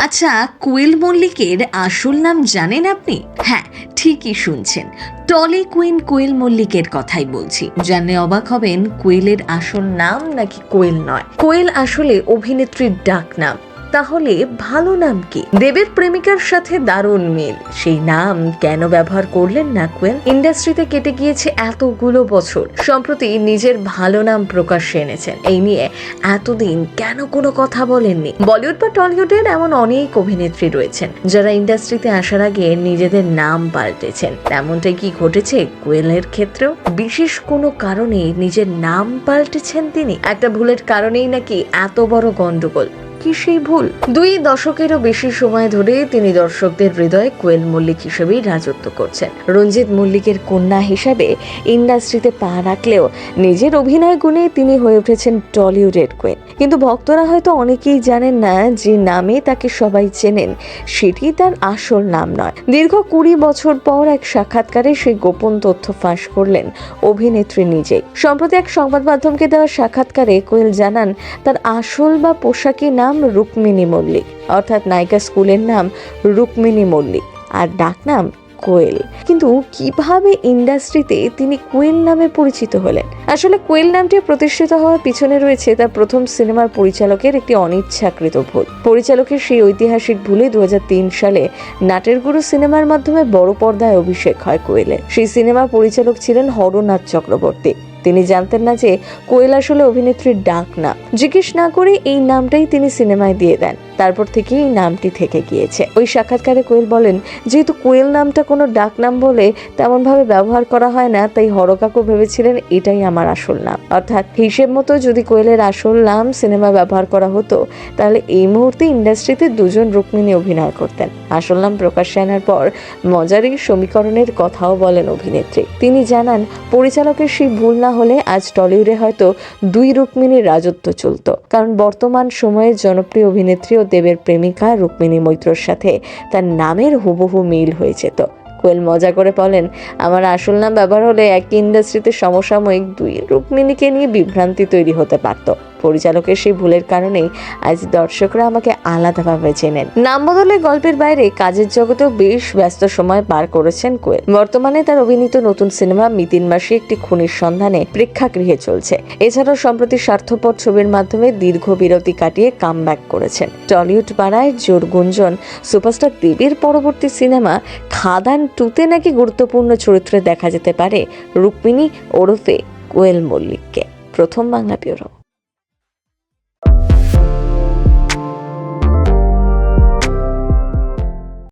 আচ্ছা, কোয়েল মল্লিকের আসল নাম জানেন আপনি? হ্যাঁ, ঠিকই শুনছেন। টলি কুইন কোয়েল মল্লিকের কথাই বলছি। জানলে অবাক হবেন, কোয়েলের আসল নাম নাকি কোয়েল নয়। কোয়েল আসলে অভিনেত্রীর ডাক নাম। তাহলে ভালো নাম কি? দেবের প্রেমিকার সাথে দারুণ মিল, সেই নাম কেন ব্যবহার করলেন না কোয়েল? ইন্ডাস্ট্রিতে কেটে গিয়েছে এতগুলো বছর, সম্প্রতি নিজের ভালো নাম প্রকাশ্যে এনেছেন। এই নিয়ে এতদিন কেন কোনো কথা বলেননি? বলিউড বা টলিউডের এমন অনেক অভিনেত্রী রয়েছেন যারা ইন্ডাস্ট্রিতে আসার আগে নিজেদের নাম পাল্টেছেন। তেমনটাই কি ঘটেছে কোয়েলের ক্ষেত্রেও? বিশেষ কোনো কারণে নিজের নাম পাল্টেছেন তিনি। একটা ভুলের কারণেই নাকি এত বড় গন্ডগোল। কি সেই ভুল? 2 দশকেরও বেশি সময় ধরে তিনি দর্শকদের হৃদয়ে কোয়েল মল্লিক হিসেবেই রাজত্ব করছেন। রঞ্জিত মল্লিকের কন্যা হিসাবে ইন্ডাস্ট্রিতে পা রাখলেও নিজের অভিনয় গুণে তিনি হয়ে উঠেছেন টলিউডের কোয়েল। কিন্তু ভক্তরা হয়তো অনেকেই জানেন না যে নামে তাকে সবাই চেনেন সেটি তার আসল নাম নয়। দীর্ঘ 20 বছর পর এক সাক্ষাৎকারে সেই গোপন তথ্য ফাঁস করলেন অভিনেত্রী নিজেই। সম্প্রতি এক সংবাদ মাধ্যমকে দেওয়া সাক্ষাৎকারে কোয়েল জানান তার আসল বা পোশাকি নাম রুক্মিণী মল্লিক, অর্থাৎ নায়িকা স্কুলের নাম রুক্মিণী মল্লিক আর ডাকনাম কোয়েল। কিন্তু কিভাবে ইন্ডাস্ট্রিতে তিনি কোয়েল নামে পরিচিত হলেন? আসলে কোয়েল নামটি প্রতিষ্ঠিত হওয়ার পিছনে রয়েছে তার প্রথম সিনেমার পরিচালকের একটি অনিচ্ছাকৃত ভুল। পরিচালকের সেই ঐতিহাসিক ভুলে 2003 সালে নাটের গুরু সিনেমার মাধ্যমে বড় পর্দায় অভিষেক হয় কোয়েলের। সেই সিনেমার পরিচালক ছিলেন হরনাথ চক্রবর্তী। তিনি জানতেন না যে কোয়েল আসলে অভিনেত্রীর ডাক নাম। জিজ্ঞেস না করে এই নামটাই তিনি সিনেমায় দিয়ে দেন। তারপর থেকে এই নামটি থেকে গিয়েছে। ওই সাক্ষাৎকারে কোয়েল বলেন, যেহেতু কোয়েল নামটা কোনো ডাক নাম বলে তেমন ভাবে ব্যবহার করা হয় না, তাই হরকাকু ভেবেছিলেন এটাই আমার আসল নাম। অর্থাৎ হিসেব মতো যদি কোয়েলের আসল নাম সিনেমা ব্যবহার করা হতো, তাহলে এই মুহূর্তে ইন্ডাস্ট্রিতে 2 জন রুক্মিণী অভিনয় করতেন। আসল নাম প্রকাশ্যে আনার পর মজার এই সমীকরণের কথাও বলেন অভিনেত্রী। তিনি জানান, পরিচালকের সেই ভুল না হলে আজ টলিউডে হয়তো 2 রুক্মিণীর রাজত্ব চলত। কারণ বর্তমান সময়ে জনপ্রিয় অভিনেত্রী ও দেবের প্রেমিকা রুক্মিণী মৈত্রর সাথে তার নামের হুবহু মিল হয়েছে। তো কোয়েল মজা করে বলেন, আমার আসল নাম ব্যবহার হলে একই ইন্ডাস্ট্রিতে সমসাময়িক 2 রুক্মিণীকে নিয়ে বিভ্রান্তি তৈরি হতে পারত। পরিচালকের সেই ভুলের কারণেই আজ দর্শকরা আমাকে আলাদাভাবে চেনেন। নাম বদলে গল্পের বাইরে কাজের জগতেও বেশ ব্যস্ত সময় পার করেছেন কোয়েল। বর্তমানে তার অভিনীত নতুন সিনেমা মিতিন মাসি একটি খুনির সন্ধানে প্রেক্ষাগৃহে চলছে। এছাড়াও সম্প্রতি স্বার্থপর ছবির মাধ্যমে দীর্ঘ বিরতি কাটিয়ে কামব্যাক করেছেন। টলিউড পাড়ায় জোর গুঞ্জন, সুপারস্টার দেবের পরবর্তী সিনেমা খাদান 2-তে নাকি গুরুত্বপূর্ণ চরিত্রে দেখা যেতে পারে রুক্মিণী ওরফে কোয়েল মল্লিককে। প্রথম বাংলা ব্যুরো।